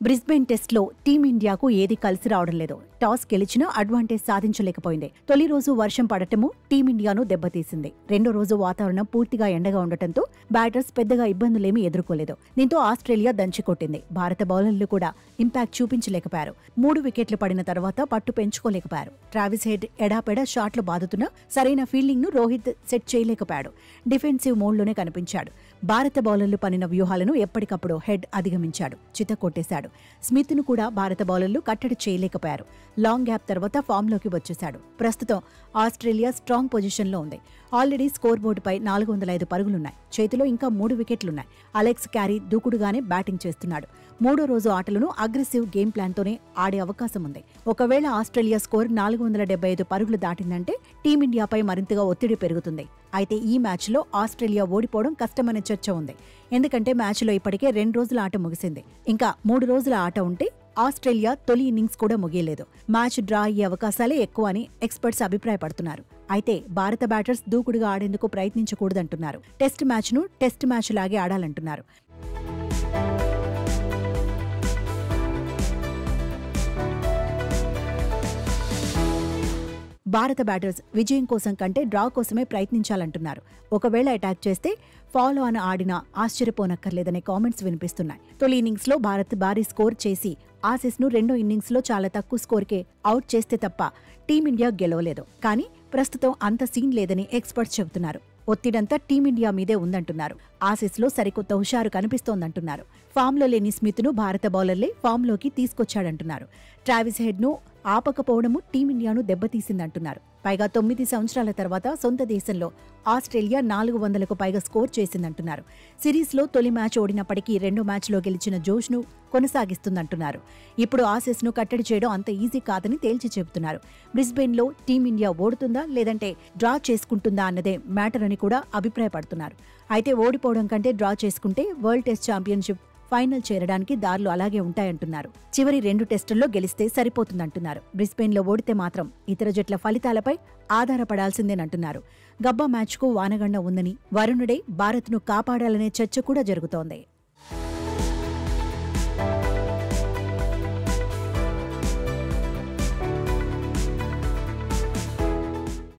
Brisbane టెస్ట్లో టీమిండియాకు ఏది కలిసి రావడం లేదు. టాస్ గెలిచినా అడ్వాంటేజ్ సాధించలేకపోయింది. తొలి రోజు వర్షం పడటము టీమిండియాను దెబ్బతీసింది. రెండో రోజు వాతావరణం పూర్తిగా ఎండగా ఉండటంతో బ్యాటర్స్ పెద్దగా ఇబ్బందులేమీ ఎదుర్కోలేదు. దీంతో ఆస్ట్రేలియా దంచికొట్టింది. భారత బౌలర్లు కూడా ఇంపాక్ట్ చూపించలేకపోయారు. 3 వికెట్లు పడిన తర్వాత పట్టు పెంచుకోలేకపోయారు. ట్రావిస్ హెడ్ ఎడాపెడా షాట్లు బాదుతున్నా సరైన ఫీల్డింగ్ ను రోహిత్ సెట్ చేయలేకపోయాడు. డిఫెన్సివ్ మోడ్లోనే కనిపించాడు. భారత బౌలర్లు పనిన వ్యూహాలను ఎప్పటికప్పుడు హెడ్ అధిగమించాడు, చితకొట్టేశాడు. స్మిత్ ను కూడా భారత బౌలర్లు కట్టడి చేయలేకపోయారు. లాంగ్ గ్యాప్ తర్వాత ఫామ్లోకి వచ్చేశాడు. ప్రస్తుతం ఆస్ట్రేలియా స్ట్రాంగ్ పొజిషన్లో ఉంది. ఆల్రెడీ స్కోర్ బోర్డుపై 405 పరుగులున్నాయి. చేతిలో ఇంకా 3 వికెట్లున్నాయి. అలెక్స్ క్యారీ దూకుడుగానే బ్యాటింగ్ చేస్తున్నాడు. మూడో రోజు ఆటలను అగ్రెసివ్ గేమ్ ప్లాన్తోనే ఆడే అవకాశం ఉంది. ఒకవేళ ఆస్ట్రేలియా స్కోర్ 475 పరుగులు దాటిందంటే టీమిండియాపై మరింతగా ఒత్తిడి పెరుగుతుంది. అయితే ఈ మ్యాచ్లో ఆస్ట్రేలియా ఓడిపోవడం కష్టమనే చర్చ ఉంది. ఎందుకంటే మ్యాచ్లో ఇప్పటికే 2 రోజుల ఆట ముగిసింది. ఇంకా 3 రోజుల ఆట ఉంటే ఆస్ట్రేలియా తొలి ఇన్నింగ్స్ కూడా ముగియలేదు. మ్యాచ్ డ్రా అయ్యే అవకాశాలే ఎక్కువ అని ఎక్స్పర్ట్స్ అభిప్రాయపడుతున్నారు. అయితే భారత బ్యాటర్స్ దూకుడుగా ఆడేందుకు ప్రయత్నించకూడదంటున్నారు. టెస్ట్ మ్యాచ్ను టెస్ట్ మ్యాచ్ లాగే ఆడాలంటున్నారు. భారత బ్యాటర్స్ విజయం కోసం కంటే డ్రా కోసమే ప్రయత్నించాలంటున్నారు. ఒకవేళ అటాక్ చేస్తే ఫాలో ఆన్ ఆడినా ఆశ్చర్యపోనక్కర్లేదనే కామెంట్స్ వినిపిస్తున్నాయి. తొలి ఇన్నింగ్స్లో భారత్ భారీ స్కోర్ చేసి ఆసీస్ను రెండో ఇన్నింగ్స్లో చాలా తక్కువ స్కోర్కే అవుట్ చేస్తే తప్ప టీమిండియా గెలవలేదు. కానీ ప్రస్తుతం అంత సీన్ లేదని ఎక్స్పర్ట్స్ చెబుతున్నారు. ఒత్తిడంతా టీమిండియా మీదే ఉందంటున్నారు. ఆసీస్లో సరికొత్త హుషారు కనిపిస్తోందంటున్నారు. ఫామ్లో లేని స్మిత్ను భారత బౌలర్లే ఫామ్లోకి తీసుకొచ్చాడంటున్నారు. ట్రావిస్ హెడ్ను ఆపకపోవడము టీమిండియాను దెబ్బతీసిందంటున్నారు. పైగా 9 సంవత్సరాల తర్వాత సొంత దేశంలో ఆస్ట్రేలియా 400కు పైగా స్కోర్ చేసిందంటున్నారు. సిరీస్లో తొలి మ్యాచ్ ఓడినప్పటికీ రెండో మ్యాచ్లో గెలిచిన జోష్ను కొనసాగిస్తుందంటున్నారు. ఇప్పుడు ఆసీస్ను కట్టడి చేయడం అంత ఈజీ కాదని తేల్చి చెబుతున్నారు. బ్రిస్బేన్లో టీమిండియా ఓడుతుందా లేదంటే డ్రా చేసుకుంటుందా అన్నదే మ్యాటర్ అని కూడా అభిప్రాయపడుతున్నారు. అయితే ఓడిపోవడం కంటే డ్రా చేసుకుంటే వరల్డ్ టెస్ట్ ఛాంపియన్షిప్ ఫైనల్ చేరడానికి దారులు అలాగే ఉంటాయంటున్నారు. చివరి 2 టెస్టుల్లో గెలిస్తే సరిపోతుందంటున్నారు. బ్రిస్బేన్లో ఓడితే మాత్రం ఇతర జట్ల ఫలితాలపై ఆధారపడాల్సిందేనంటున్నారు. గబ్బా మ్యాచ్కు వానగండ ఉందని, వరుణుడే భారత్ను కాపాడాలనే చర్చ కూడా జరుగుతోంది.